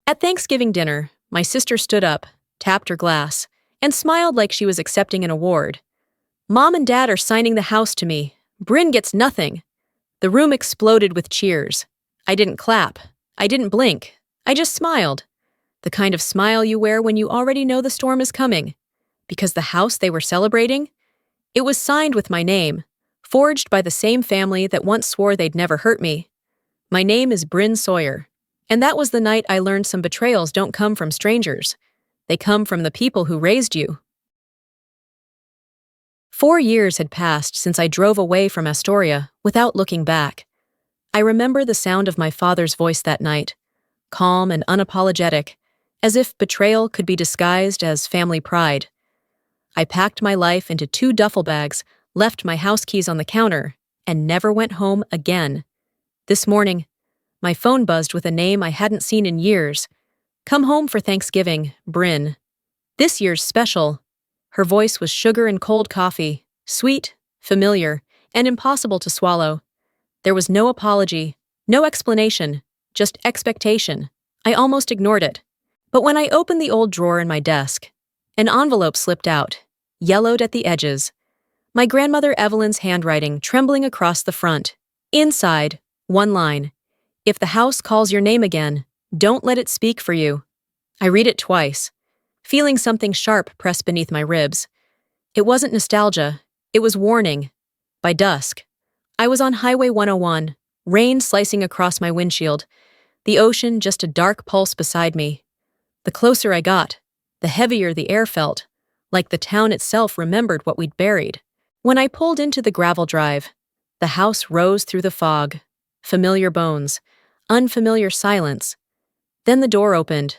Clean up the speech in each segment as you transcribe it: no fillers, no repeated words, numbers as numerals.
At Thanksgiving dinner, my sister stood up, tapped her glass, and smiled like she was accepting an award. Mom and Dad are signing the house to me. Brynn gets nothing. The room exploded with cheers. I didn't clap. I didn't blink. I just smiled. The kind of smile you wear when you already know the storm is coming. Because the house they were celebrating? It was signed with my name, forged by the same family that once swore they'd never hurt me. My name is Brynn Sawyer, and that was the night I learned some betrayals don't come from strangers. They come from the people who raised you. 4 years had passed since I drove away from Astoria without looking back. I remember the sound of my father's voice that night, calm and unapologetic, as if betrayal could be disguised as family pride. I packed my life into 2 duffel bags, left my house keys on the counter, and never went home again. This morning, my phone buzzed with a name I hadn't seen in years. "Come home for Thanksgiving, Brynn." This year's special. Her voice was sugar and cold coffee, sweet, familiar, and impossible to swallow. There was no apology, no explanation, just expectation. I almost ignored it. But when I opened the old drawer in my desk, an envelope slipped out, yellowed at the edges. My grandmother Evelyn's handwriting trembling across the front. Inside, one line. "If the house calls your name again, don't let it speak for you." I read it twice, feeling something sharp press beneath my ribs. It wasn't nostalgia, it was warning. By dusk, I was on Highway 101, rain slicing across my windshield, the ocean just a dark pulse beside me. The closer I got, the heavier the air felt, like the town itself remembered what we'd buried. When I pulled into the gravel drive, the house rose through the fog. Familiar bones, unfamiliar silence. Then the door opened,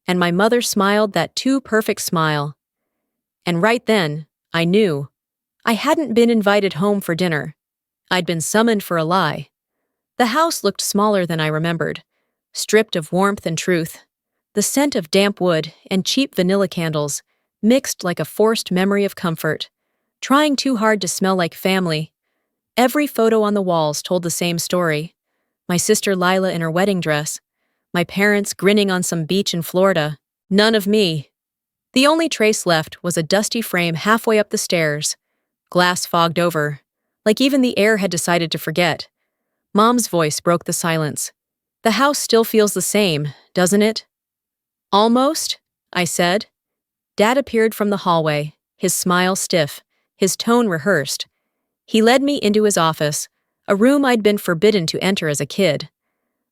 and my mother smiled that too perfect smile. And right then, I knew. I hadn't been invited home for dinner. I'd been summoned for a lie. The house looked smaller than I remembered, stripped of warmth and truth. The scent of damp wood and cheap vanilla candles mixed like a forced memory of comfort, trying too hard to smell like family. Every photo on the walls told the same story. My sister Lila in her wedding dress, my parents grinning on some beach in Florida. None of me. The only trace left was a dusty frame halfway up the stairs, glass fogged over, like even the air had decided to forget. Mom's voice broke the silence. "The house still feels the same, doesn't it?" "Almost," I said. Dad appeared from the hallway, his smile stiff, his tone rehearsed. He led me into his office, a room I'd been forbidden to enter as a kid.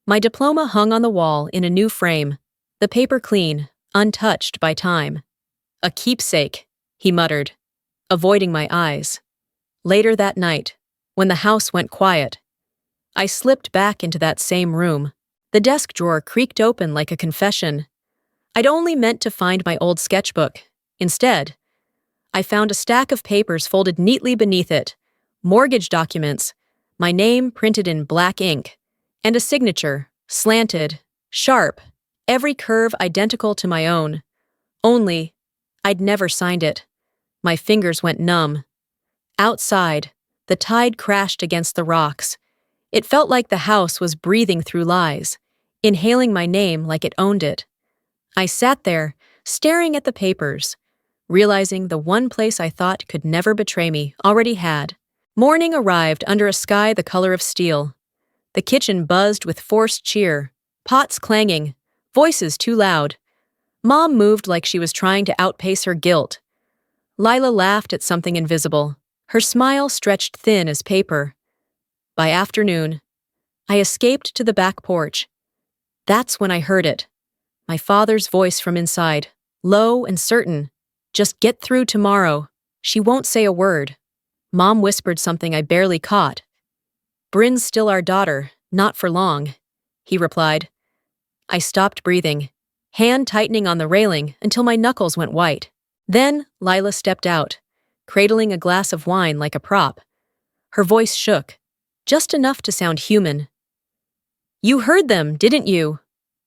My diploma hung on the wall in a new frame, the paper clean, untouched by time. "A keepsake," he muttered, avoiding my eyes. Later that night, when the house went quiet, I slipped back into that same room. The desk drawer creaked open like a confession. I'd only meant to find my old sketchbook. Instead, I found a stack of papers folded neatly beneath it, mortgage documents, my name printed in black ink, and a signature, slanted, sharp, every curve identical to my own. Only, I'd never signed it. My fingers went numb. Outside, the tide crashed against the rocks. It felt like the house was breathing through lies, inhaling my name like it owned it. I sat there, staring at the papers, realizing the one place I thought could never betray me already had. Morning arrived under a sky the color of steel. The kitchen buzzed with forced cheer, pots clanging, voices too loud. Mom moved like she was trying to outpace her guilt. Lila laughed at something invisible, her smile stretched thin as paper. By afternoon, I escaped to the back porch. That's when I heard it. My father's voice from inside, low and certain. "Just get through tomorrow. She won't say a word." Mom whispered something I barely caught. "Brynn's still our daughter, not for long," he replied. I stopped breathing, hand tightening on the railing until my knuckles went white. Then Lila stepped out, cradling a glass of wine like a prop. Her voice shook, just enough to sound human. "You heard them, didn't you?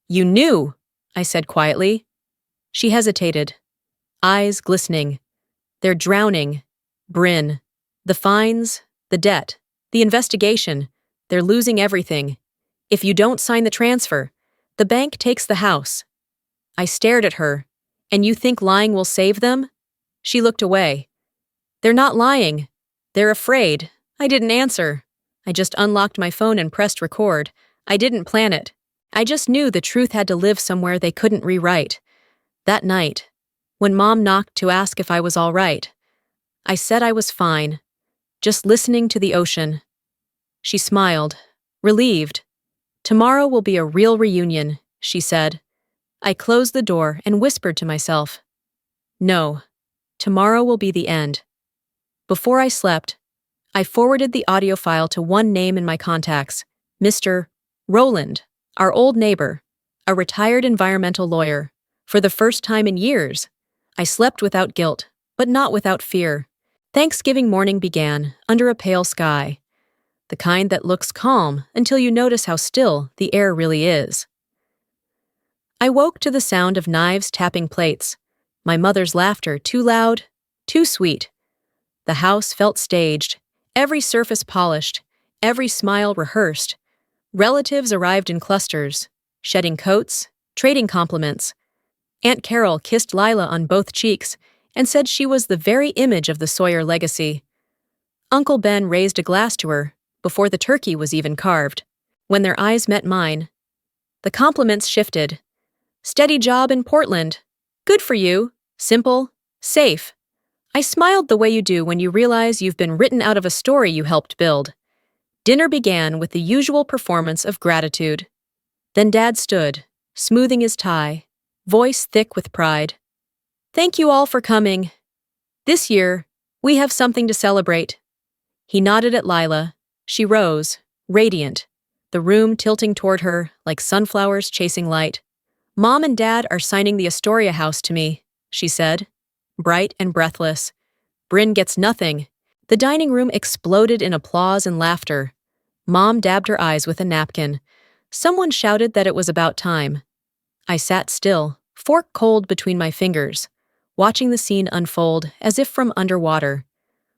You knew," I said quietly. She hesitated, eyes glistening. "They're drowning. Brynn. The fines, the debt, the investigation. They're losing everything. If you don't sign the transfer, the bank takes the house, I stared at her. And you think lying will save them? She looked away. They're not lying. They're afraid. I didn't answer. I just unlocked my phone and pressed record. I didn't plan it. I just knew the truth had to live somewhere they couldn't rewrite. That night, when Mom knocked to ask if I was all right, I said I was fine, just listening to the ocean. She smiled, relieved. Tomorrow will be a real reunion, she said. I closed the door and whispered to myself, no, tomorrow will be the end. Before I slept, I forwarded the audio file to one name in my contacts, Mr. Roland, our old neighbor, a retired environmental lawyer. For the first time in years, I slept without guilt, but not without fear. Thanksgiving morning began under a pale sky, the kind that looks calm until you notice how still the air really is. I woke to the sound of knives tapping plates, my mother's laughter too loud, too sweet. The house felt staged, every surface polished, every smile rehearsed. Relatives arrived in clusters, shedding coats, trading compliments. Aunt Carol kissed Lila on both cheeks and said she was the very image of the Sawyer legacy. Uncle Ben raised a glass to her before the turkey was even carved. When their eyes met mine, the compliments shifted. Steady job in Portland. Good for you. Simple. Safe. I smiled the way you do when you realize you've been written out of a story you helped build. Dinner began with the usual performance of gratitude. Then Dad stood, smoothing his tie, voice thick with pride. Thank you all for coming. This year, we have something to celebrate. He nodded at Lila. She rose, radiant, the room tilting toward her like sunflowers chasing light. Mom and Dad are signing the Astoria house to me, she said, bright and breathless. Brynn gets nothing. The dining room exploded in applause and laughter. Mom dabbed her eyes with a napkin. Someone shouted that it was about time. I sat still, fork cold between my fingers, watching the scene unfold as if from underwater.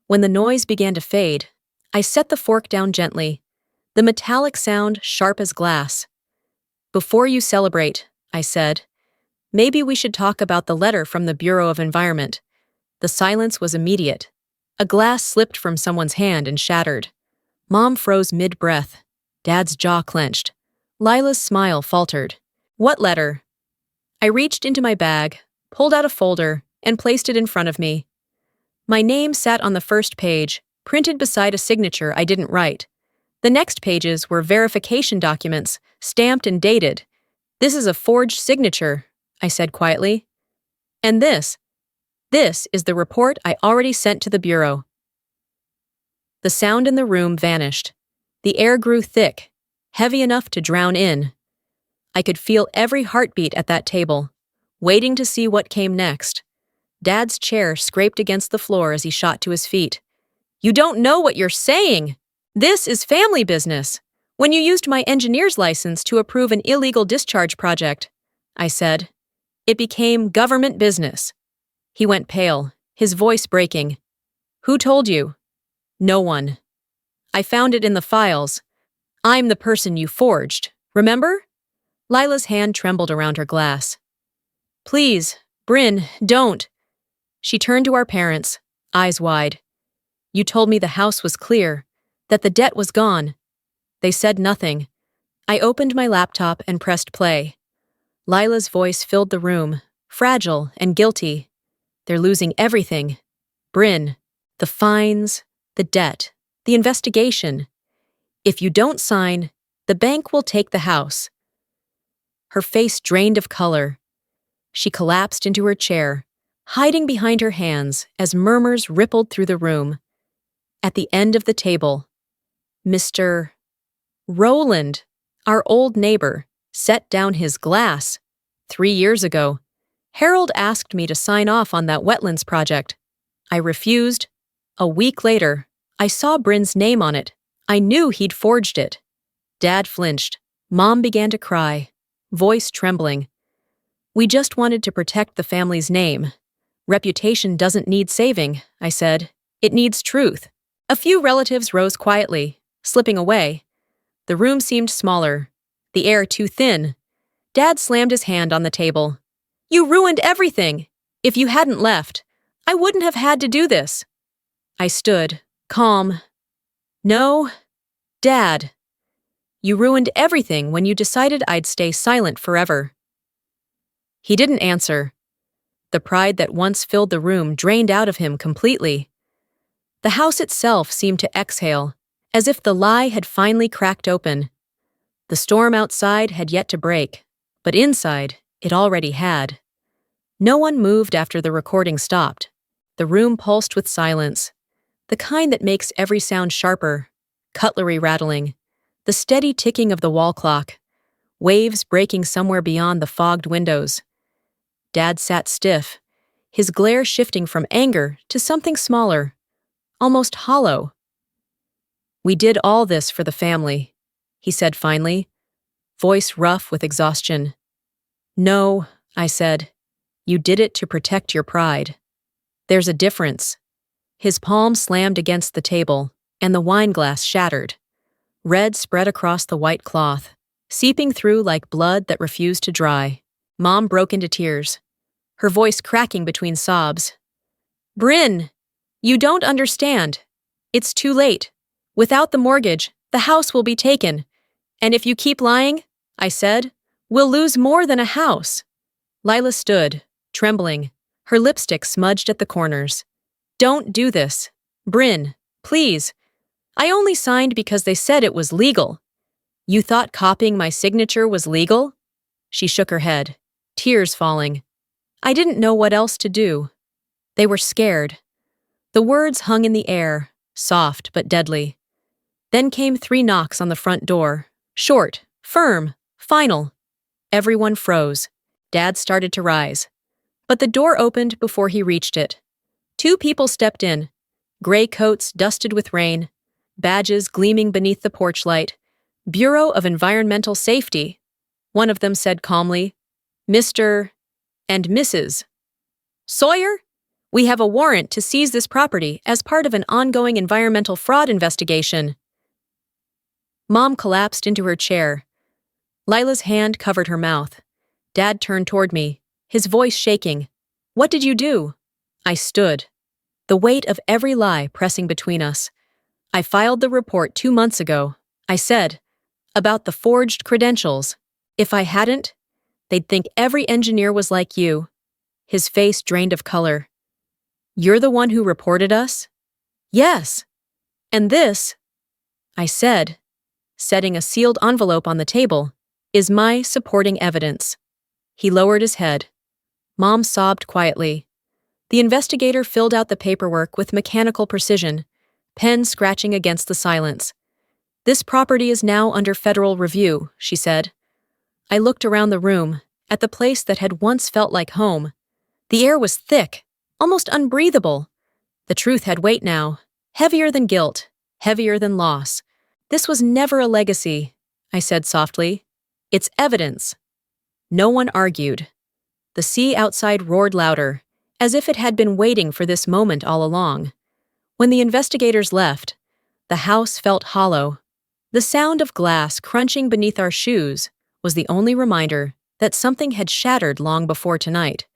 When the noise began to fade, I set the fork down gently, the metallic sound sharp as glass. Before you celebrate, I said, maybe we should talk about the letter from the Bureau of Environment. The silence was immediate. A glass slipped from someone's hand and shattered. Mom froze mid-breath. Dad's jaw clenched. Lila's smile faltered. What letter? I reached into my bag, pulled out a folder, and placed it in front of me. My name sat on the first page, printed beside a signature I didn't write. The next pages were verification documents, stamped and dated. This is a forged signature, I said quietly. And this is the report I already sent to the Bureau. The sound in the room vanished. The air grew thick, heavy enough to drown in. I could feel every heartbeat at that table, waiting to see what came next. Dad's chair scraped against the floor as he shot to his feet. You don't know what you're saying! This is family business. When you used my engineer's license to approve an illegal discharge project, I said, it became government business. He went pale, his voice breaking. Who told you? No one. I found it in the files. I'm the person you forged, remember? Lila's hand trembled around her glass. Please, Brynn, don't. She turned to our parents, eyes wide. You told me the house was clear, that the debt was gone. They said nothing. I opened my laptop and pressed play. Lila's voice filled the room, fragile and guilty. They're losing everything. Brynn, the fines, the debt, the investigation. If you don't sign, the bank will take the house. Her face drained of color. She collapsed into her chair, hiding behind her hands as murmurs rippled through the room. At the end of the table, Mr. Roland, our old neighbor, set down his glass. 3 years ago, Harold asked me to sign off on that wetlands project. I refused. A week later, I saw Brynn's name on it. I knew he'd forged it. Dad flinched. Mom began to cry, voice trembling. We just wanted to protect the family's name. Reputation doesn't need saving, I said. It needs truth. A few relatives rose quietly, slipping away. The room seemed smaller, the air too thin. Dad slammed his hand on the table. You ruined everything. If you hadn't left, I wouldn't have had to do this. I stood, calm. No, Dad. You ruined everything when you decided I'd stay silent forever. He didn't answer. The pride that once filled the room drained out of him completely. The house itself seemed to exhale, as if the lie had finally cracked open. The storm outside had yet to break, but inside, it already had. No one moved after the recording stopped. The room pulsed with silence, the kind that makes every sound sharper, cutlery rattling, the steady ticking of the wall clock, waves breaking somewhere beyond the fogged windows. Dad sat stiff, his glare shifting from anger to something smaller, almost hollow. We did all this for the family, he said finally, voice rough with exhaustion. No, I said. You did it to protect your pride. There's a difference. His palm slammed against the table, and the wine glass shattered. Red spread across the white cloth, seeping through like blood that refused to dry. Mom broke into tears, her voice cracking between sobs. Brynn, you don't understand. It's too late. Without the mortgage, the house will be taken. And if you keep lying, I said, we'll lose more than a house. Lila stood, trembling, her lipstick smudged at the corners. Don't do this. Brynn, please. I only signed because they said it was legal. You thought copying my signature was legal? She shook her head, tears falling. I didn't know what else to do. They were scared. The words hung in the air, soft but deadly. Then came 3 knocks on the front door, short, firm, final. Everyone froze. Dad started to rise. But the door opened before he reached it. 2 people stepped in, gray coats dusted with rain, badges gleaming beneath the porch light. Bureau of Environmental Safety. One of them said calmly, Mr. and Mrs. Sawyer? We have a warrant to seize this property as part of an ongoing environmental fraud investigation. Mom collapsed into her chair. Lila's hand covered her mouth. Dad turned toward me, his voice shaking. What did you do? I stood, the weight of every lie pressing between us. I filed the report 2 months ago, I said, about the forged credentials. If I hadn't, they'd think every engineer was like you. His face drained of color. You're the one who reported us? Yes. And this, I said, setting a sealed envelope on the table, is my supporting evidence. He lowered his head. Mom sobbed quietly. The investigator filled out the paperwork with mechanical precision, pen scratching against the silence. This property is now under federal review, she said. I looked around the room, at the place that had once felt like home. The air was thick, almost unbreathable. The truth had weight now, heavier than guilt, heavier than loss. This was never a legacy, I said softly. It's evidence. No one argued. The sea outside roared louder, as if it had been waiting for this moment all along. When the investigators left, the house felt hollow. The sound of glass crunching beneath our shoes was the only reminder that something had shattered long before tonight.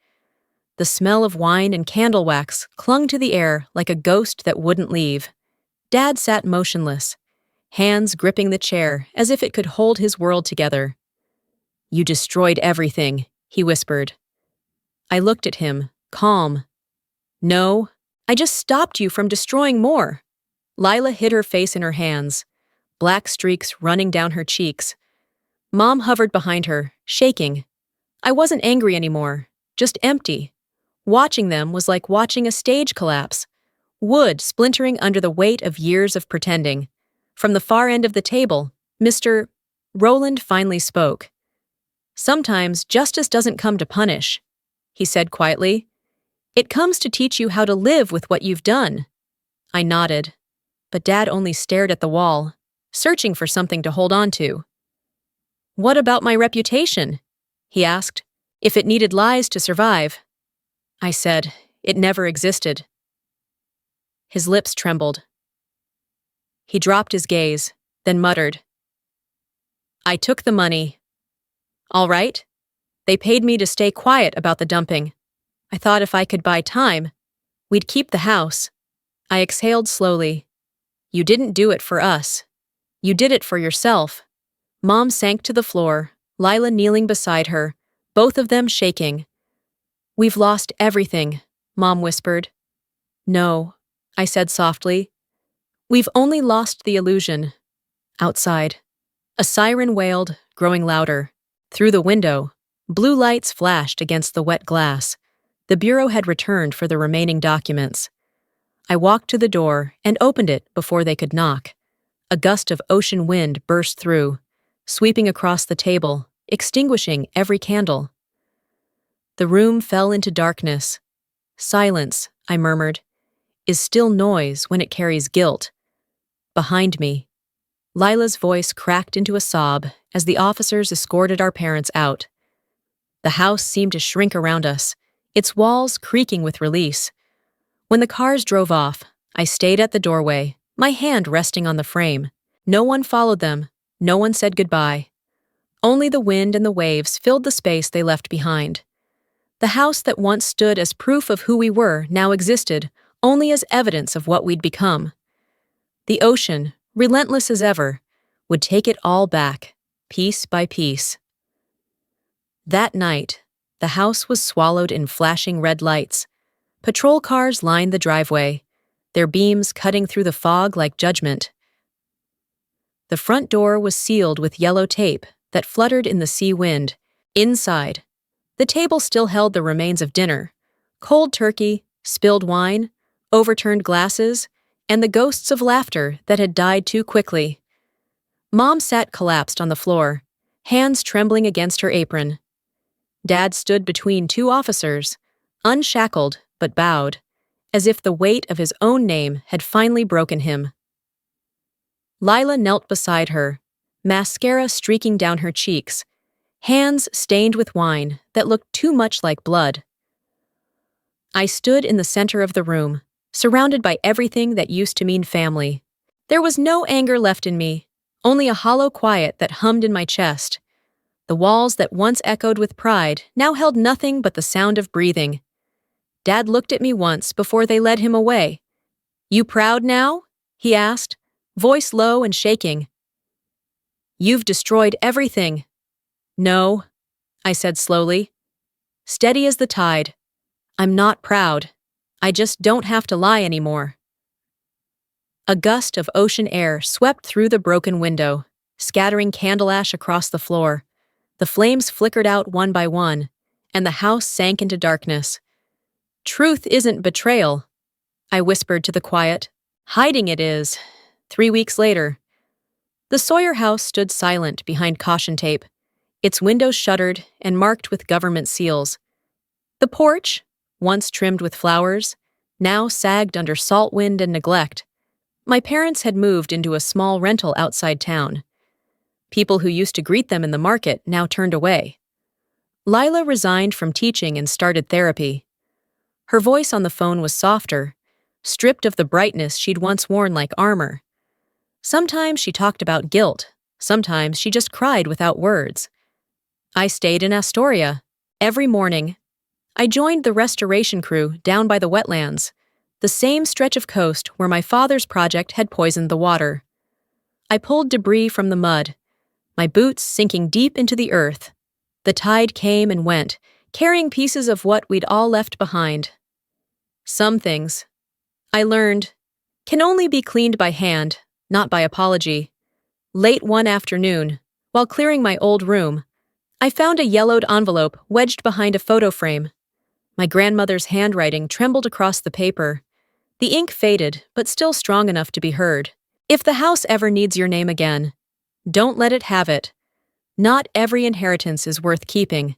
The smell of wine and candle wax clung to the air like a ghost that wouldn't leave. Dad sat motionless, hands gripping the chair as if it could hold his world together. You destroyed everything, he whispered. I looked at him, calm. No, I just stopped you from destroying more. Lila hid her face in her hands, black streaks running down her cheeks. Mom hovered behind her, shaking. I wasn't angry anymore, just empty. Watching them was like watching a stage collapse, wood splintering under the weight of years of pretending. From the far end of the table, Mr. Roland finally spoke. Sometimes justice doesn't come to punish, he said quietly. It comes to teach you how to live with what you've done. I nodded, but Dad only stared at the wall, searching for something to hold on to. What about my reputation? He asked, if it needed lies to survive. I said, it never existed. His lips trembled. He dropped his gaze, then muttered, I took the money. All right? They paid me to stay quiet about the dumping. I thought if I could buy time, we'd keep the house. I exhaled slowly. You didn't do it for us. You did it for yourself. Mom sank to the floor, Lila kneeling beside her, both of them shaking. We've lost everything, Mom whispered. No, I said softly. We've only lost the illusion. Outside, a siren wailed, growing louder. Through the window, blue lights flashed against the wet glass. The bureau had returned for the remaining documents. I walked to the door and opened it before they could knock. A gust of ocean wind burst through, sweeping across the table, extinguishing every candle. The room fell into darkness. Silence, I murmured, is still noise when it carries guilt. Behind me, Lila's voice cracked into a sob as the officers escorted our parents out. The house seemed to shrink around us, its walls creaking with release. When the cars drove off, I stayed at the doorway, my hand resting on the frame. No one followed them, no one said goodbye. Only the wind and the waves filled the space they left behind. The house that once stood as proof of who we were now existed only as evidence of what we'd become. The ocean, relentless as ever, would take it all back, piece by piece. That night, the house was swallowed in flashing red lights. Patrol cars lined the driveway, their beams cutting through the fog like judgment. The front door was sealed with yellow tape that fluttered in the sea wind. Inside, the table still held the remains of dinner: cold turkey, spilled wine, overturned glasses, and the ghosts of laughter that had died too quickly. Mom sat collapsed on the floor, hands trembling against her apron. Dad stood between two officers, unshackled but bowed, as if the weight of his own name had finally broken him. Lila knelt beside her, mascara streaking down her cheeks, hands stained with wine that looked too much like blood. I stood in the center of the room, surrounded by everything that used to mean family. There was no anger left in me, only a hollow quiet that hummed in my chest. The walls that once echoed with pride now held nothing but the sound of breathing. Dad looked at me once before they led him away. "You proud now?" he asked, voice low and shaking. "You've destroyed everything." "No," I said slowly, steady as the tide. "I'm not proud. I just don't have to lie anymore." A gust of ocean air swept through the broken window, scattering candle ash across the floor. The flames flickered out one by one, and the house sank into darkness. "Truth isn't betrayal," I whispered to the quiet. "Hiding it is." 3 weeks later, the Sawyer house stood silent behind caution tape, its windows shuttered and marked with government seals. The porch, once trimmed with flowers, now sagged under salt wind and neglect. My parents had moved into a small rental outside town. People who used to greet them in the market now turned away. Lila resigned from teaching and started therapy. Her voice on the phone was softer, stripped of the brightness she'd once worn like armor. Sometimes she talked about guilt, sometimes she just cried without words. I stayed in Astoria. Every morning, I joined the restoration crew down by the wetlands, the same stretch of coast where my father's project had poisoned the water. I pulled debris from the mud, my boots sinking deep into the earth. The tide came and went, carrying pieces of what we'd all left behind. Some things, I learned, can only be cleaned by hand, not by apology. Late one afternoon, while clearing my old room, I found a yellowed envelope wedged behind a photo frame. My grandmother's handwriting trembled across the paper. The ink faded, but still strong enough to be heard. "If the house ever needs your name again, don't let it have it. Not every inheritance is worth keeping."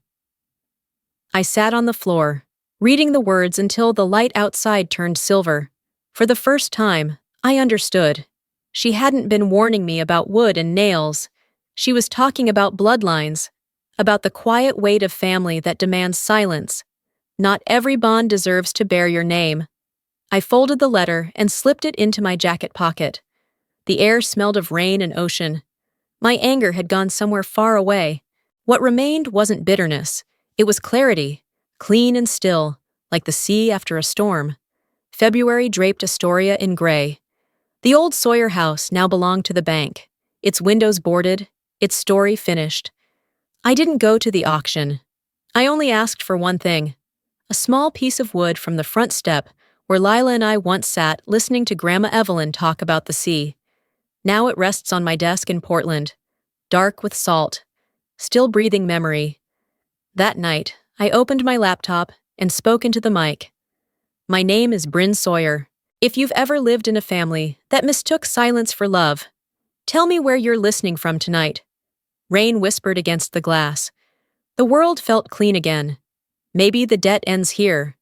I sat on the floor, reading the words until the light outside turned silver. For the first time, I understood. She hadn't been warning me about wood and nails. She was talking about bloodlines, about the quiet weight of family that demands silence. Not every bond deserves to bear your name. I folded the letter and slipped it into my jacket pocket. The air smelled of rain and ocean. My anger had gone somewhere far away. What remained wasn't bitterness. It was clarity, clean and still, like the sea after a storm. February draped Astoria in gray. The old Sawyer house now belonged to the bank, its windows boarded, its story finished. I didn't go to the auction. I only asked for one thing: a small piece of wood from the front step where Lila and I once sat listening to Grandma Evelyn talk about the sea. Now it rests on my desk in Portland, dark with salt, still breathing memory. That night, I opened my laptop and spoke into the mic. My name is Brynn Sawyer. If you've ever lived in a family that mistook silence for love, tell me where you're listening from tonight. Rain whispered against the glass. The world felt clean again. Maybe the debt ends here,